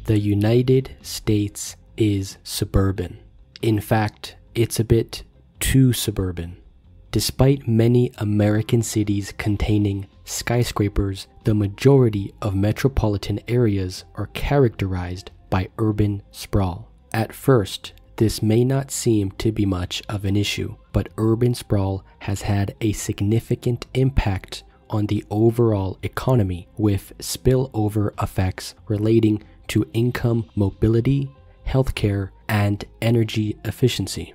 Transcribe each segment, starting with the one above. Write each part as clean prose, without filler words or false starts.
The United States is suburban. In fact, it's a bit too suburban. Despite many American cities containing skyscrapers, the majority of metropolitan areas are characterized by urban sprawl. At first, this may not seem to be much of an issue, but urban sprawl has had a significant impact on the overall economy, with spillover effects relating to income mobility, healthcare, and energy efficiency.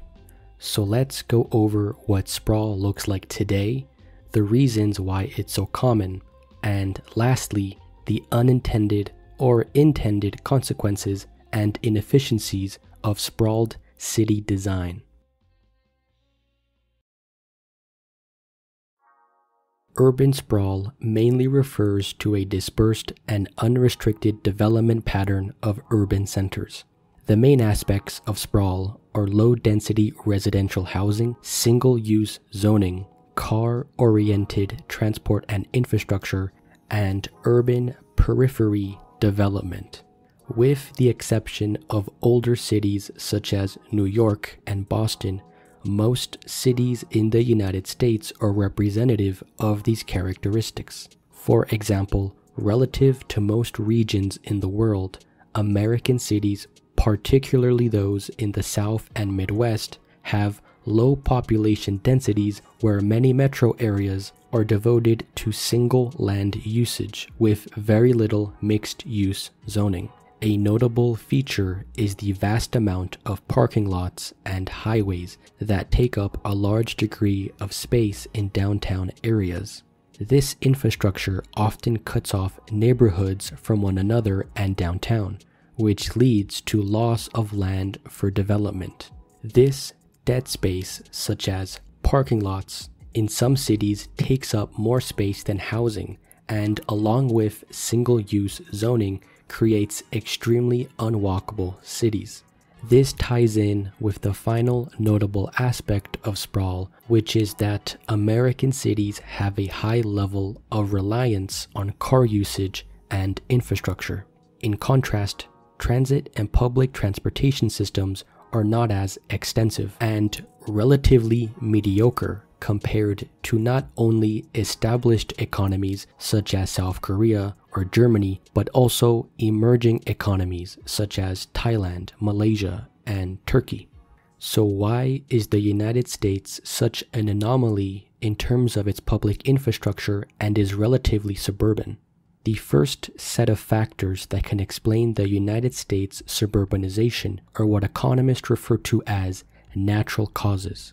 So let's go over what sprawl looks like today, the reasons why it's so common, and lastly, the unintended or intended consequences and inefficiencies of sprawled city design. Urban sprawl mainly refers to a dispersed and unrestricted development pattern of urban centers. The main aspects of sprawl are low-density residential housing, single-use zoning, car-oriented transport and infrastructure, and urban periphery development. With the exception of older cities such as New York and Boston, most cities in the United States are representative of these characteristics. For example, relative to most regions in the world, American cities, particularly those in the South and Midwest, have low population densities where many metro areas are devoted to single land usage with very little mixed-use zoning. A notable feature is the vast amount of parking lots and highways that take up a large degree of space in downtown areas. This infrastructure often cuts off neighborhoods from one another and downtown, which leads to loss of land for development. This dead space, such as parking lots, in some cities takes up more space than housing, and along with single-use zoning, creates extremely unwalkable cities. This ties in with the final notable aspect of sprawl, which is that American cities have a high level of reliance on car usage and infrastructure. In contrast, transit and public transportation systems are not as extensive and relatively mediocre compared to not only established economies such as South Korea or Germany, but also emerging economies such as Thailand, Malaysia, and Turkey. So why is the United States such an anomaly in terms of its public infrastructure and is relatively suburban? The first set of factors that can explain the United States suburbanization are what economists refer to as natural causes.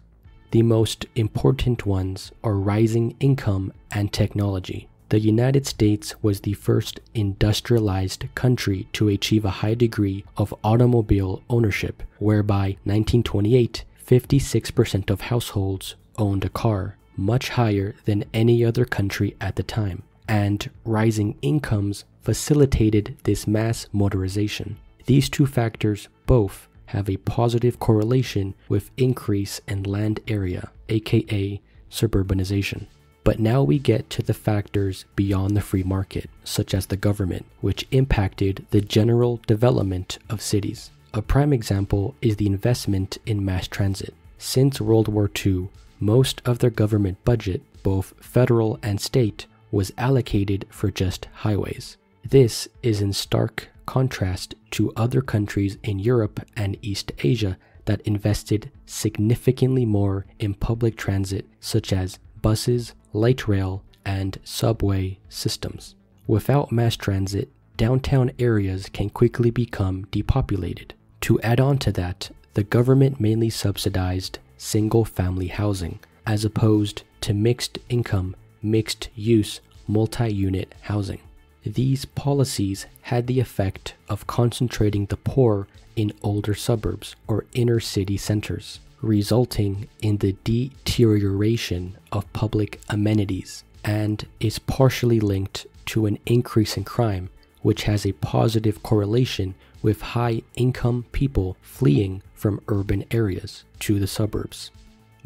The most important ones are rising income and technology. The United States was the first industrialized country to achieve a high degree of automobile ownership, where by 1928, 56% of households owned a car, much higher than any other country at the time. And rising incomes facilitated this mass motorization. These two factors both have a positive correlation with increase in land area, aka suburbanization. But now we get to the factors beyond the free market, such as the government, which impacted the general development of cities. A prime example is the investment in mass transit. Since World War II, most of their government budget, both federal and state, was allocated for just highways. This is in stark contrast to other countries in Europe and East Asia that invested significantly more in public transit, such as buses, light rail, and subway systems. Without mass transit, downtown areas can quickly become depopulated. To add on to that, the government mainly subsidized single-family housing, as opposed to mixed income, mixed use, multi-unit housing. These policies had the effect of concentrating the poor in older suburbs or inner city centers, resulting in the deterioration of public amenities, and is partially linked to an increase in crime, which has a positive correlation with high-income people fleeing from urban areas to the suburbs.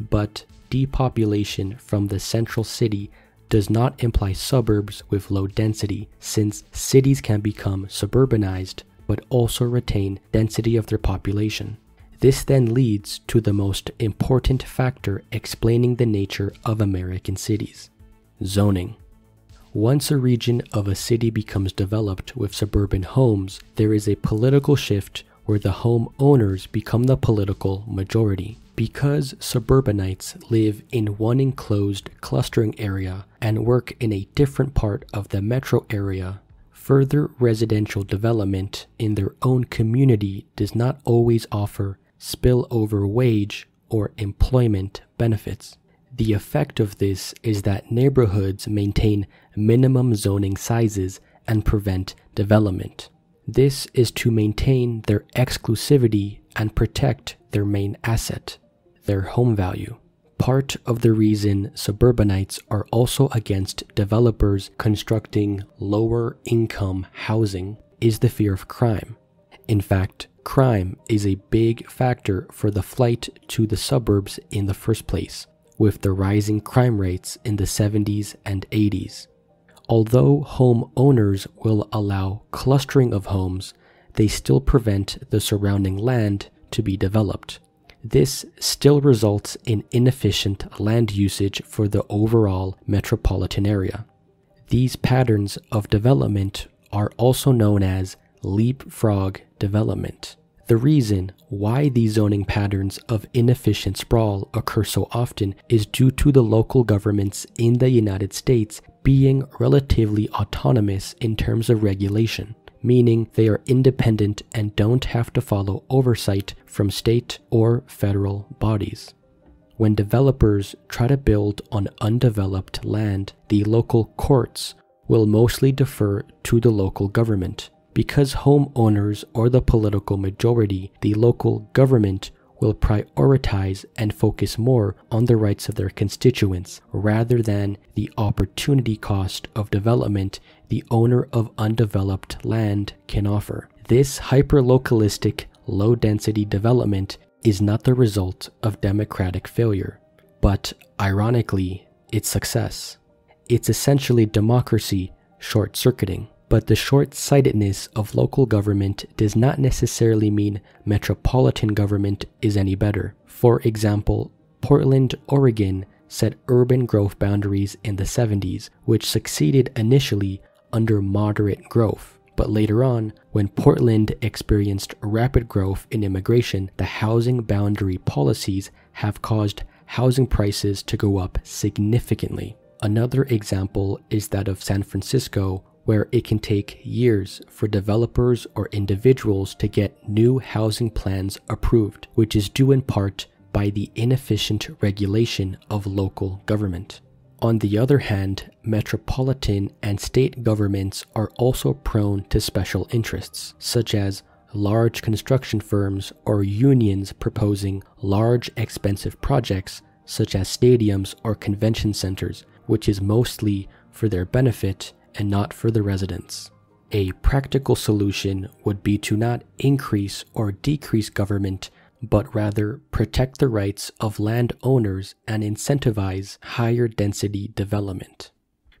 But depopulation from the central city does not imply suburbs with low density, since cities can become suburbanized but also retain density of their population. This then leads to the most important factor explaining the nature of American cities: zoning. Once a region of a city becomes developed with suburban homes, there is a political shift where the homeowners become the political majority. Because suburbanites live in one enclosed clustering area and work in a different part of the metro area, further residential development in their own community does not always offer spillover wage or employment benefits. The effect of this is that neighborhoods maintain minimum zoning sizes and prevent development. This is to maintain their exclusivity and protect their main asset, their home value. Part of the reason suburbanites are also against developers constructing lower income housing is the fear of crime. In fact, crime is a big factor for the flight to the suburbs in the first place, with the rising crime rates in the 70s and 80s. Although homeowners will allow clustering of homes, they still prevent the surrounding land to be developed. This still results in inefficient land usage for the overall metropolitan area. These patterns of development are also known as leapfrog development. The reason why these zoning patterns of inefficient sprawl occur so often is due to the local governments in the United States being relatively autonomous in terms of regulation, meaning they are independent and don't have to follow oversight from state or federal bodies. When developers try to build on undeveloped land, the local courts will mostly defer to the local government. Because homeowners are the political majority, the local government will prioritize and focus more on the rights of their constituents rather than the opportunity cost of development the owner of undeveloped land can offer. This hyper-localistic, low-density development is not the result of democratic failure, but ironically, its success. It's essentially democracy short-circuiting. But the short-sightedness of local government does not necessarily mean metropolitan government is any better. For example, Portland, Oregon set urban growth boundaries in the 70s, which succeeded initially under moderate growth. But later on, when Portland experienced rapid growth in immigration, the housing boundary policies have caused housing prices to go up significantly. Another example is that of San Francisco, where it can take years for developers or individuals to get new housing plans approved, which is due in part by the inefficient regulation of local government. On the other hand, metropolitan and state governments are also prone to special interests, such as large construction firms or unions proposing large expensive projects such as stadiums or convention centers, which is mostly for their benefit and not for the residents. A practical solution would be to not increase or decrease government, but rather protect the rights of landowners and incentivize higher density development.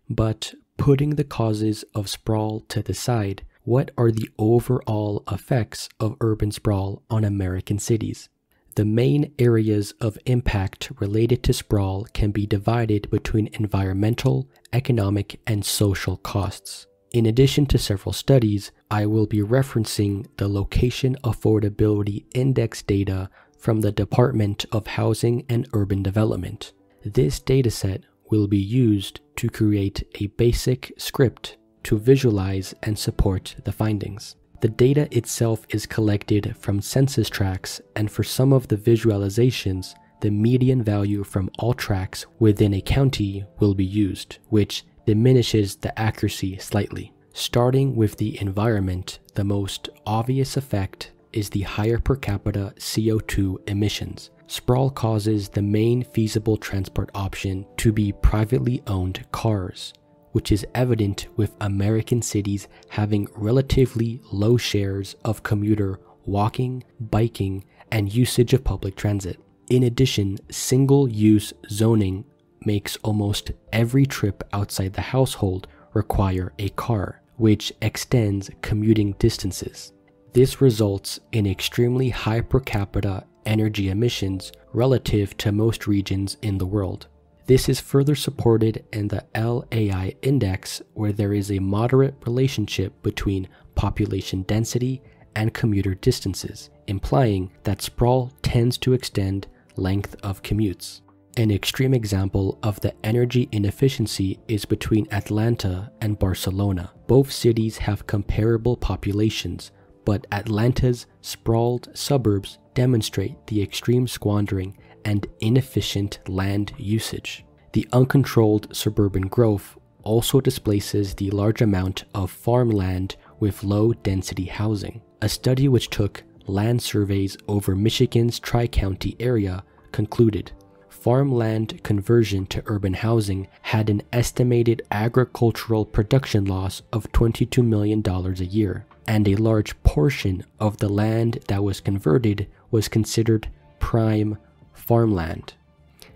But putting the causes of sprawl to the side, what are the overall effects of urban sprawl on American cities? The main areas of impact related to sprawl can be divided between environmental, economic, and social costs. In addition to several studies, I will be referencing the Location Affordability Index data from the Department of Housing and Urban Development. This dataset will be used to create a basic script to visualize and support the findings. The data itself is collected from census tracts, and for some of the visualizations, the median value from all tracts within a county will be used, which diminishes the accuracy slightly. Starting with the environment, the most obvious effect is the higher per capita CO2 emissions. Sprawl causes the main feasible transport option to be privately owned cars, which is evident with American cities having relatively low shares of commuter walking, biking, and usage of public transit. In addition, single-use zoning makes almost every trip outside the household require a car, which extends commuting distances. This results in extremely high per capita energy emissions relative to most regions in the world. This is further supported in the LAI index, where there is a moderate relationship between population density and commuter distances, implying that sprawl tends to extend length of commutes. An extreme example of the energy inefficiency is between Atlanta and Barcelona. Both cities have comparable populations, but Atlanta's sprawled suburbs demonstrate the extreme squandering and inefficient land usage. The uncontrolled suburban growth also displaces the large amount of farmland with low-density housing. A study which took land surveys over Michigan's Tri-County area concluded farmland conversion to urban housing had an estimated agricultural production loss of $22 million a year, and a large portion of the land that was converted was considered prime farmland.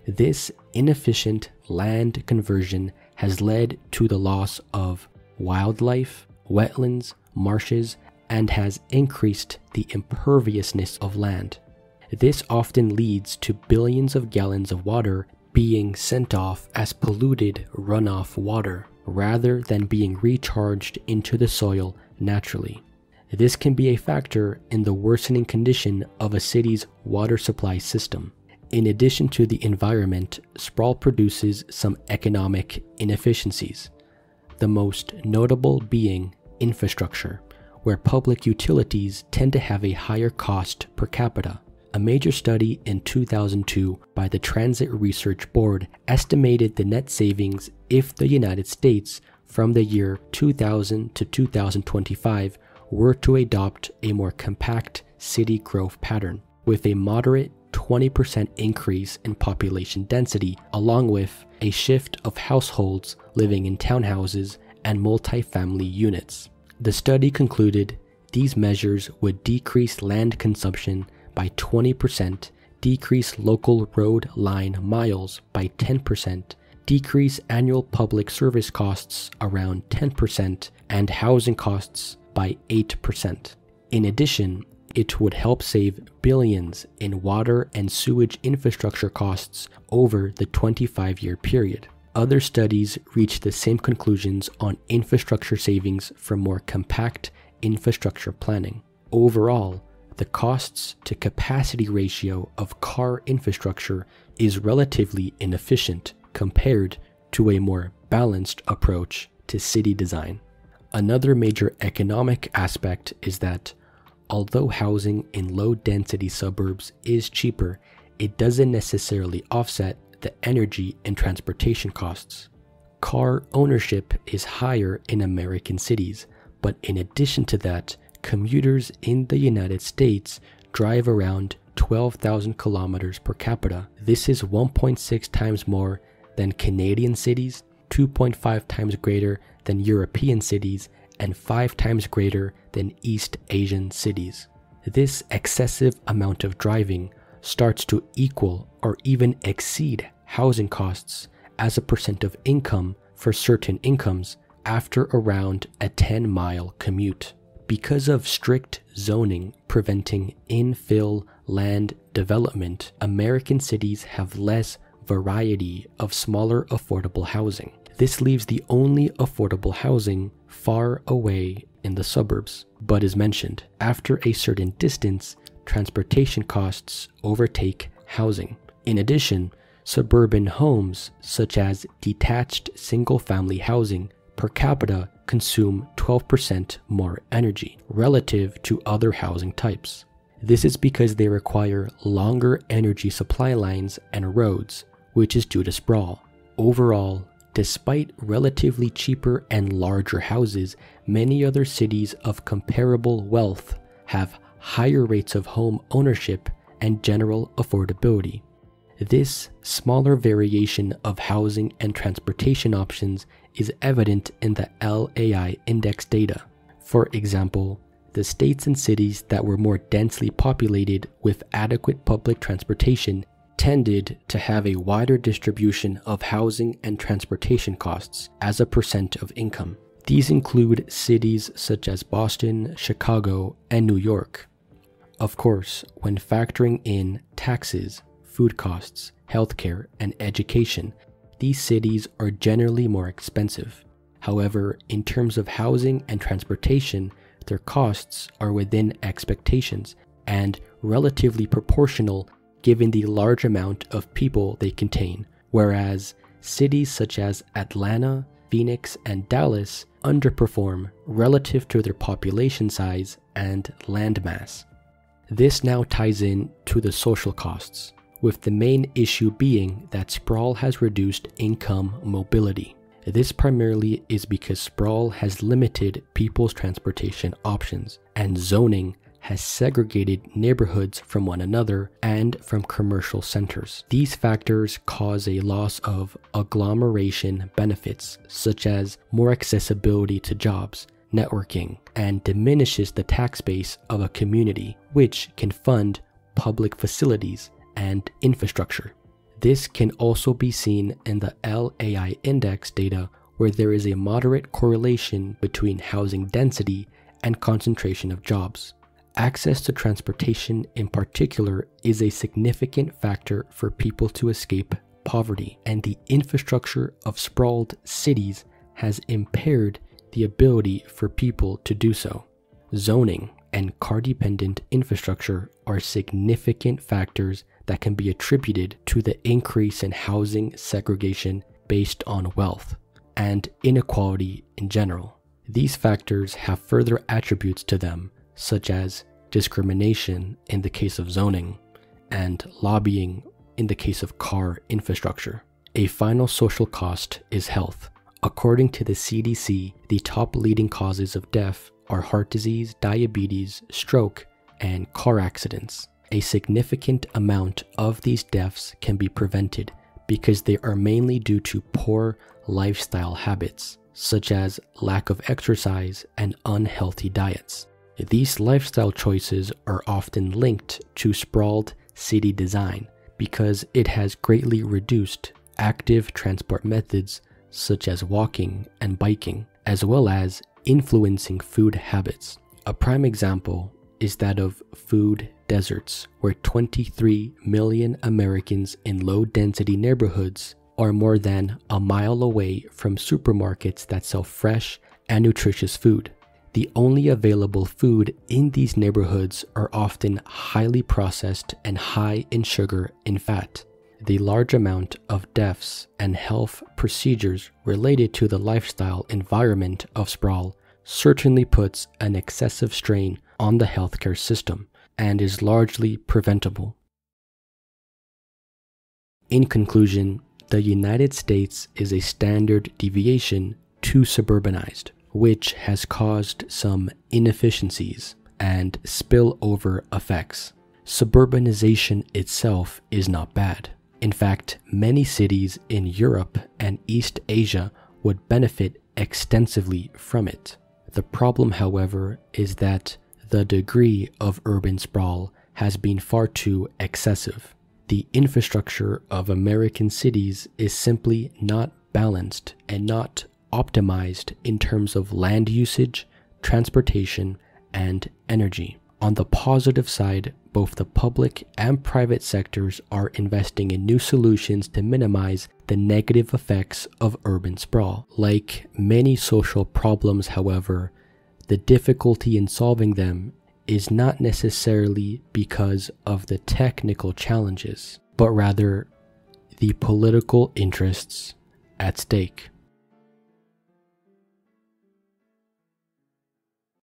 This inefficient land conversion has led to the loss of wildlife, wetlands, marshes, and has increased the imperviousness of land. This often leads to billions of gallons of water being sent off as polluted runoff water, rather than being recharged into the soil naturally. This can be a factor in the worsening condition of a city's water supply system. In addition to the environment, sprawl produces some economic inefficiencies, the most notable being infrastructure, where public utilities tend to have a higher cost per capita. A major study in 2002 by the Transit Research Board estimated the net savings if the United States from the year 2000 to 2025 were to adopt a more compact city growth pattern, with a moderate 20% increase in population density, along with a shift of households living in townhouses and multifamily units. The study concluded these measures would decrease land consumption by 20%, decrease local road line miles by 10%, decrease annual public service costs around 10%, and housing costs by 8%. In addition, it would help save billions in water and sewage infrastructure costs over the 25-year period. Other studies reached the same conclusions on infrastructure savings from more compact infrastructure planning. Overall, the costs to capacity ratio of car infrastructure is relatively inefficient compared to a more balanced approach to city design. Another major economic aspect is that although housing in low-density suburbs is cheaper, it doesn't necessarily offset the energy and transportation costs. Car ownership is higher in American cities, but in addition to that, commuters in the United States drive around 12,000 kilometers per capita. This is 1.6 times more than Canadian cities, 2.5 times greater than European cities, and 5 times greater than East Asian cities. This excessive amount of driving starts to equal or even exceed housing costs as a percent of income for certain incomes after around a 10-mile commute. Because of strict zoning preventing infill land development, American cities have less variety of smaller affordable housing. This leaves the only affordable housing far away in the suburbs. But as mentioned, after a certain distance, transportation costs overtake housing. In addition, suburban homes, such as detached single-family housing, per capita consume 12% more energy relative to other housing types. This is because they require longer energy supply lines and roads, which is due to sprawl. Overall, despite relatively cheaper and larger houses, many other cities of comparable wealth have higher rates of home ownership and general affordability. This smaller variation of housing and transportation options is evident in the LAI index data. For example, the states and cities that were more densely populated with adequate public transportation tended to have a wider distribution of housing and transportation costs as a percent of income. These include cities such as Boston, Chicago, and New York. Of course, when factoring in taxes, food costs, healthcare, and education, these cities are generally more expensive. However, in terms of housing and transportation, their costs are within expectations and relatively proportional given the large amount of people they contain, whereas cities such as Atlanta, Phoenix, and Dallas underperform relative to their population size and landmass. This now ties in to the social costs, with the main issue being that sprawl has reduced income mobility. This primarily is because sprawl has limited people's transportation options, and zoning has segregated neighborhoods from one another and from commercial centers. These factors cause a loss of agglomeration benefits, such as more accessibility to jobs, networking, and diminishes the tax base of a community, which can fund public facilities and infrastructure. This can also be seen in the LAI index data, where there is a moderate correlation between housing density and concentration of jobs. Access to transportation in particular is a significant factor for people to escape poverty, and the infrastructure of sprawled cities has impaired the ability for people to do so. Zoning and car-dependent infrastructure are significant factors that can be attributed to the increase in housing segregation based on wealth and inequality in general. These factors have further attributes to them, such as discrimination in the case of zoning and lobbying in the case of car infrastructure. A final social cost is health. According to the CDC, the top leading causes of death are heart disease, diabetes, stroke, and car accidents. A significant amount of these deaths can be prevented because they are mainly due to poor lifestyle habits, such as lack of exercise and unhealthy diets. These lifestyle choices are often linked to sprawled city design because it has greatly reduced active transport methods such as walking and biking, as well as influencing food habits. A prime example is that of food deserts, where 23 million Americans in low-density neighborhoods are more than a mile away from supermarkets that sell fresh and nutritious food. The only available food in these neighborhoods are often highly processed and high in sugar and fat. The large amount of deaths and health procedures related to the lifestyle environment of sprawl certainly puts an excessive strain on the healthcare system and is largely preventable. In conclusion, the United States is a standard deviation too suburbanized, which has caused some inefficiencies and spillover effects. Suburbanization itself is not bad. In fact, many cities in Europe and East Asia would benefit extensively from it. The problem, however, is that the degree of urban sprawl has been far too excessive. The infrastructure of American cities is simply not balanced and not optimized in terms of land usage, transportation, and energy. On the positive side, both the public and private sectors are investing in new solutions to minimize the negative effects of urban sprawl. Like many social problems, however, the difficulty in solving them is not necessarily because of the technical challenges, but rather the political interests at stake.